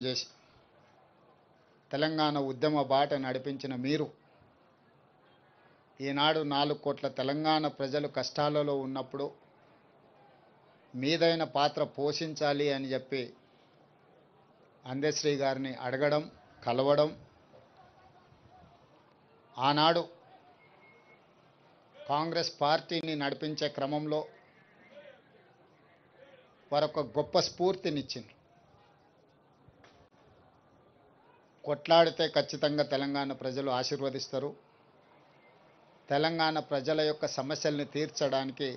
చేసి తెలంగాణ ఉద్యమ బాట నడిపించిన మీరు ఈనాడు 4 కోట్ల తెలంగాణ ప్రజలు కష్టాలలో ఉన్నప్పుడు మీదైన పాత్ర పోషించాలి అని చెప్పి అందశ్రీ గారిని అడగడం, కలవడం, ఆనాడు కాంగ్రెస్ పార్టీని నడిపించే క్రమంలో వారొక గొప్ప స్ఫూర్తినిచ్చింది. కొట్లాడితే ఖచ్చితంగా తెలంగాణ ప్రజలు ఆశీర్వదిస్తారు. తెలంగాణ ప్రజల యొక్క సమస్యల్ని తీర్చడానికి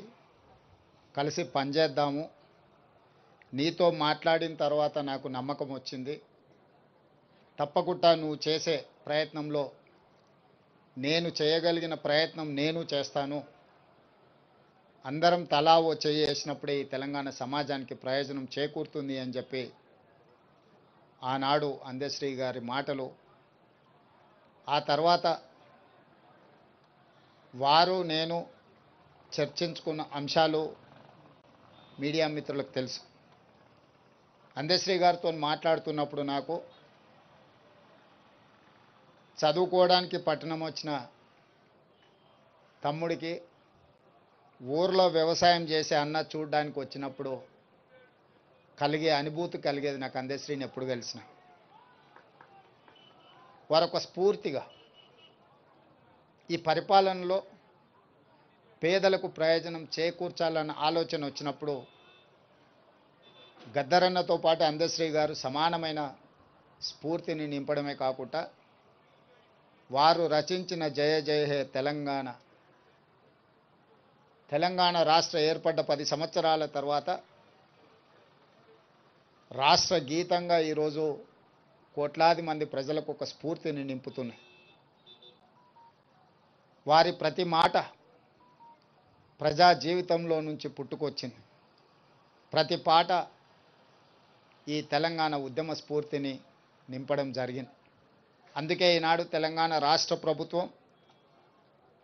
కలిసి పనిచేద్దాము. నీతో మాట్లాడిన తర్వాత నాకు నమ్మకం వచ్చింది. తప్పకుండా నువ్వు చేసే ప్రయత్నంలో నేను చేయగలిగిన ప్రయత్నం నేను చేస్తాను. అందరం తలా ఓ చెయ్యి వేసినప్పుడే ఈ తెలంగాణ సమాజానికి ప్రయోజనం చేకూరుతుంది అని చెప్పి ఆనాడు అందశ్రీ గారి మాటలు, ఆ తర్వాత వారు నేను చర్చించుకున్న అంశాలు మీడియా మిత్రులకు తెలుసు. అందశ్రీ గారితో మాట్లాడుతున్నప్పుడు నాకు చదువుకోవడానికి పట్టణం వచ్చిన తమ్ముడికి ఊర్లో వ్యవసాయం చేసే అన్న చూడడానికి వచ్చినప్పుడు కలిగే అనుభూతి కలిగేది నాకు అందశ్రీని ఎప్పుడు కలిసిన. వారొక స్ఫూర్తిగా ఈ పరిపాలనలో పేదలకు ప్రయోజనం చేకూర్చాలన్న ఆలోచన వచ్చినప్పుడు గద్దరన్నతో పాటు అందశ్రీ గారు సమానమైన స్ఫూర్తిని నింపడమే కాకుండా వారు రచించిన జయ జయ హే తెలంగాణ, తెలంగాణ రాష్ట్ర ఏర్పడ్డ 10 సంవత్సరాల తర్వాత రాష్ట్ర గీతంగా ఈరోజు కోట్లాది మంది ప్రజలకు ఒక స్ఫూర్తిని నింపుతున్నాయి. వారి ప్రతి మాట ప్రజా జీవితంలో నుంచి పుట్టుకొచ్చింది. ప్రతి పాట ఈ తెలంగాణ ఉద్యమ స్ఫూర్తిని నింపడం జరిగింది. అందుకే ఈనాడు తెలంగాణ రాష్ట్ర ప్రభుత్వం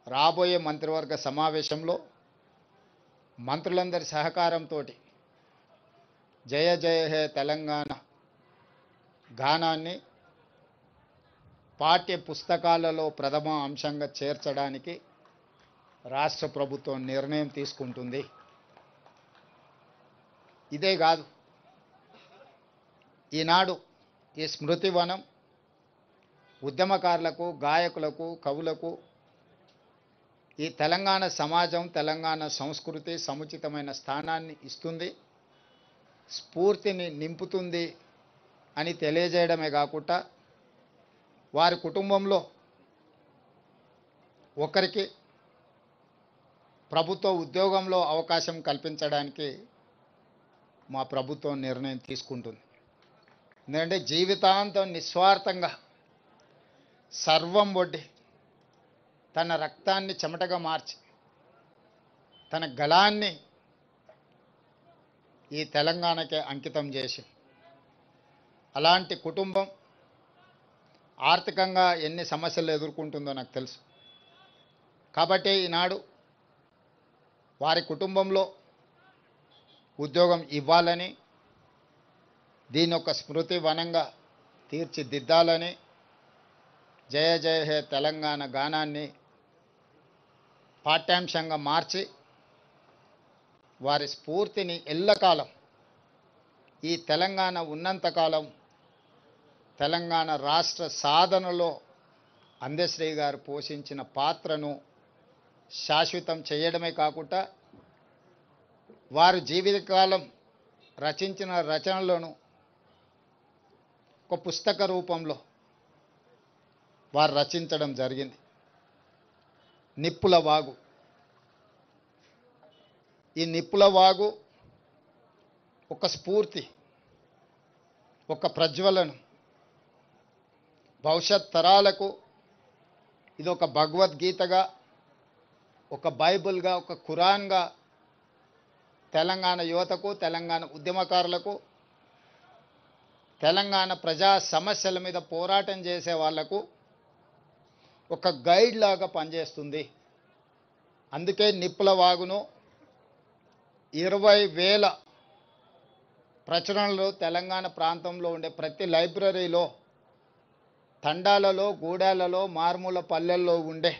రాబోయే మంత్రివర్గ సమావేశంలో మంత్రులందరి సహకారంతో జయ జయ హే తెలంగాణ గానాన్ని పాఠ్య పుస్తకాలలో ప్రథమ అంశంగా చేర్చడానికి రాష్ట్ర ప్రభుత్వం నిర్ణయం తీసుకుంటుంది. ఇదే కాదు, ఈనాడు ఈ స్మృతివనం ఉద్యమకారులకు, గాయకులకు, కవులకు ఈ తెలంగాణ సమాజం, తెలంగాణ సంస్కృతి సముచితమైన స్థానాన్ని ఇస్తుంది, స్ఫూర్తిని నింపుతుంది అని తెలియజేయడమే కాకుండా వారి కుటుంబంలో ఒకరికి ప్రభుత్వ ఉద్యోగంలో అవకాశం కల్పించడానికి మా ప్రభుత్వం నిర్ణయం తీసుకుంటుంది. ఎందుకంటే జీవితాంతం నిస్వార్థంగా సర్వం ఒడ్డి తన రక్తాన్ని చెమటగా మార్చి తన గళాన్ని ఈ తెలంగాణకే అంకితం చేసి, అలాంటి కుటుంబం ఆర్థికంగా ఎన్ని సమస్యలు ఎదుర్కొంటుందో నాకు తెలుసు. కాబట్టి ఈనాడు వారి కుటుంబంలో ఉద్యోగం ఇవ్వాలని, దీని ఒక స్మృతి వనంగా తీర్చిదిద్దాలని జయ జయ హే తెలంగాణ గానాన్ని పాఠ్యాంశంగా మార్చి వారి స్ఫూర్తిని ఎల్లకాలం, ఈ తెలంగాణ ఉన్నంతకాలం తెలంగాణ రాష్ట్ర సాధనలో అందశ్రీ గారు పోషించిన పాత్రను శాశ్వతం చేయడమే కాకుండా వారు జీవితకాలం రచించిన రచనలను ఒక పుస్తక రూపంలో వారు రచించడం జరిగింది. నిప్పుల వాగు. ఈ నిప్పుల వాగు ఒక స్ఫూర్తి, ఒక ప్రజ్వలన, భవిష్యత్ తరాలకు ఇది ఒక భగవద్గీతగా, ఒక బైబిల్గా, ఒక ఖురాన్గా తెలంగాణ యువతకు, తెలంగాణ ఉద్యమకారులకు, తెలంగాణ ప్రజా సమస్యల మీద పోరాటం చేసే వాళ్లకు ఒక గైడ్ లాగా పనిచేస్తుంది. అందుకే నిప్పుల వాగును 20,000 ప్రచురణలు తెలంగాణ ప్రాంతంలో ఉండే ప్రతి లైబ్రరీలో, తండాలలో, గూడాలలో, మారుమూల పల్లెల్లో ఉండే